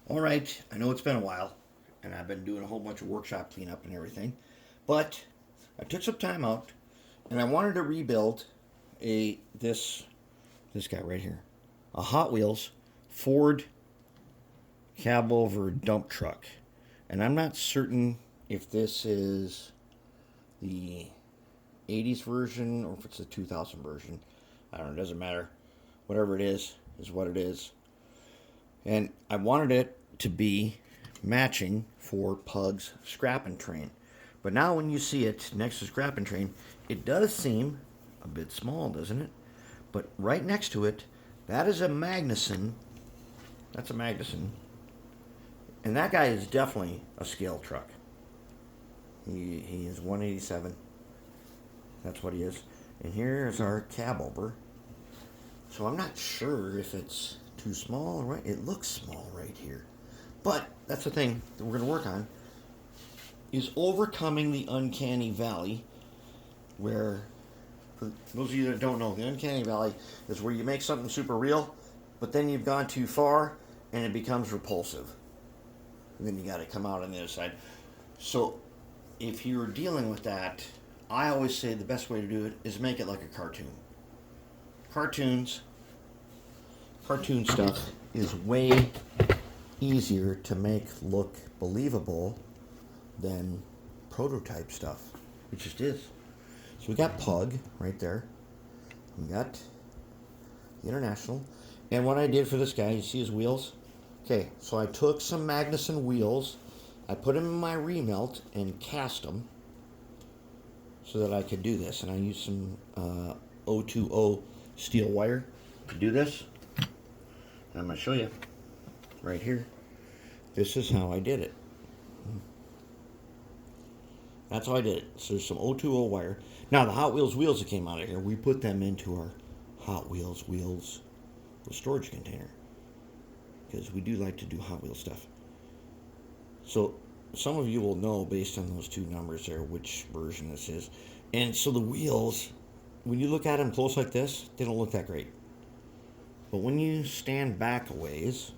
All right, I know it's been a while, and I've been doing a whole bunch of workshop cleanup and everything, but I took some time out, and I wanted to rebuild this guy right here, a Hot Wheels Ford cab over dump truck, and I'm not certain if this is the 80s version or if it's the 2000 version. I don't know. It doesn't matter. Whatever it is what it is. And I wanted it to be matching for Pug's scrap and train. But now when you see it next to scrap and train, it does seem a bit small, doesn't it? But right next to it, that is a Magnuson. That's a Magnuson. And that guy is definitely a scale truck. He is 187. That's what he is. And here is our cab over. So I'm not sure if it's too small, right? It looks small right here. But that's the thing that we're going to work on is overcoming the uncanny valley where, for those of you that don't know, the uncanny valley is where you make something super real, but then you've gone too far and it becomes repulsive. And then you got to come out on the other side. So if you're dealing with that, I always say the best way to do it is make it like a cartoon. Cartoons, cartoon stuff is way easier to make look believable than prototype stuff. It just is. So we got Pug right there. We got the International. And what I did for this guy, you see his wheels? Okay, so I took some Magnuson wheels, I put them in my remelt and cast them so that I could do this. And I used some 020 steel wire to do this. And I'm going to show you right here. This is how I did it. That's how I did it. So there's some 020 wire. Now the Hot Wheels wheels that came out of here, we put them into our Hot Wheels storage container. Because we do like to do Hot Wheels stuff. So some of you will know based on those two numbers there which version this is. And so the wheels, when you look at them close like this, they don't look that great. But when you stand back a ways,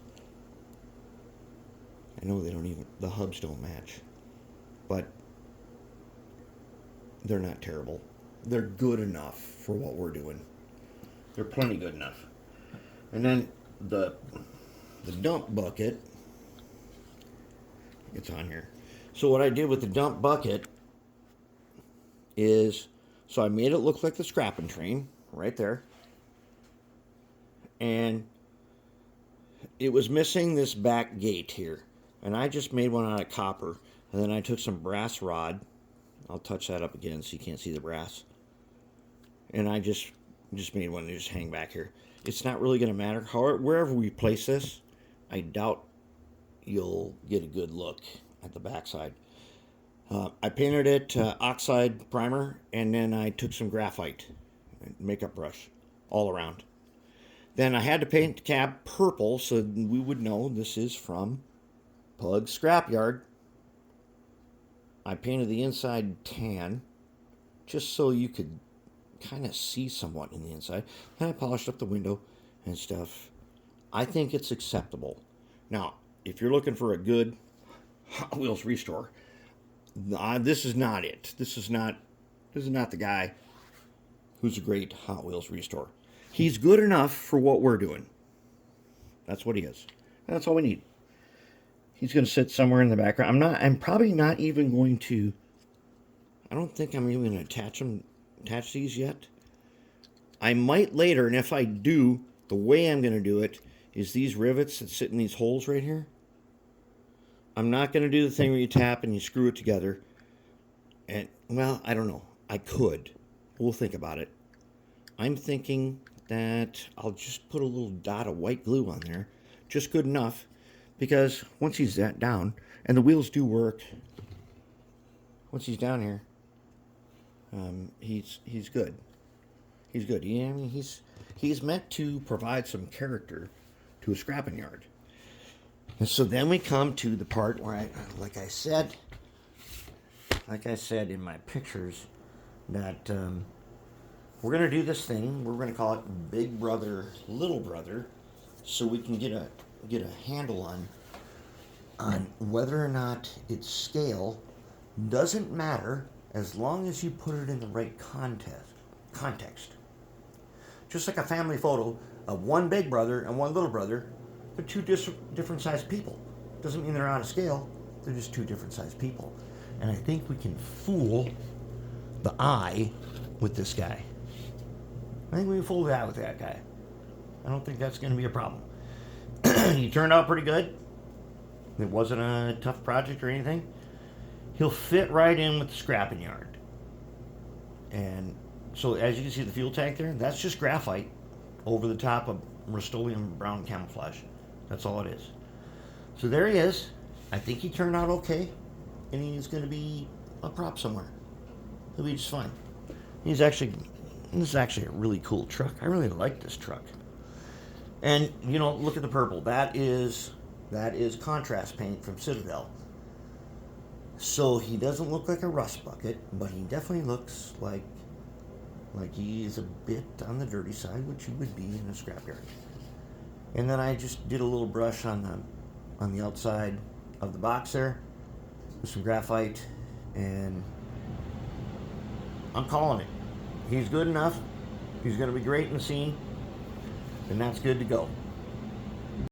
I know the hubs don't match, but they're not terrible. They're good enough for what we're doing. They're plenty good enough. And then the dump bucket, it's on here. So what I did with the dump bucket is, so I made it look like the scrapping train right there. And it was missing this back gate here. And I just made one out of copper. And then I took some brass rod. I'll touch that up again so you can't see the brass. And I just made one to just hang back here. It's not really going to matter. However, wherever we place this, I doubt you'll get a good look at the backside. I painted it oxide primer, and then I took some graphite makeup brush all around. Then I had to paint the cab purple so we would know this is from Pug's Scrapyard. I painted the inside tan just so you could kind of see somewhat in the inside. And I polished up the window and stuff. I think it's acceptable. Now, if you're looking for a good Hot Wheels restore, this is not it. This is not the guy who's a great Hot Wheels restore. He's good enough for what we're doing. That's what he is. And that's all we need. He's going to sit somewhere in the background. I'm probably not even going to, I don't think I'm even going to attach these yet. I might later, and if I do, the way I'm going to do it is these rivets that sit in these holes right here. I'm not going to do the thing where you tap and you screw it together. And, well, I don't know. I could. We'll think about it. I'm thinking that I'll just put a little dot of white glue on there. Just good enough. Because once he's that down, and the wheels do work, once he's down here, he's good. He's good. Yeah, I mean, he's meant to provide some character to a scrapping yard. And so then we come to the part where like I said in my pictures, that we're going to do this thing. We're going to call it Big Brother, Little Brother, so we can get a handle on on whether or not it's scale doesn't matter as long as you put it in the right context. Just like a family photo of one big brother and one little brother, they're two different sized people. Doesn't mean they're out of scale, they're just two different sized people. And I think we can fool the eye with this guy. I think we can fool the eye with that guy. I don't think that's going to be a problem. He turned out pretty good. It wasn't a tough project or anything. He'll fit right in with the scrapping yard. And so as you can see the fuel tank there, that's just graphite over the top of Rust-Oleum brown camouflage. That's all it is. So there he is. I think he turned out okay. And he's going to be a prop somewhere. He'll be just fine. This is actually a really cool truck. I really like this truck. And, you know, look at the purple. That is contrast paint from Citadel. So he doesn't look like a rust bucket, but he definitely looks like he is a bit on the dirty side, which he would be in a scrapyard. And then I just did a little brush on the outside of the box there with some graphite, and I'm calling it. He's good enough. He's going to be great in the scene, and that's good to go.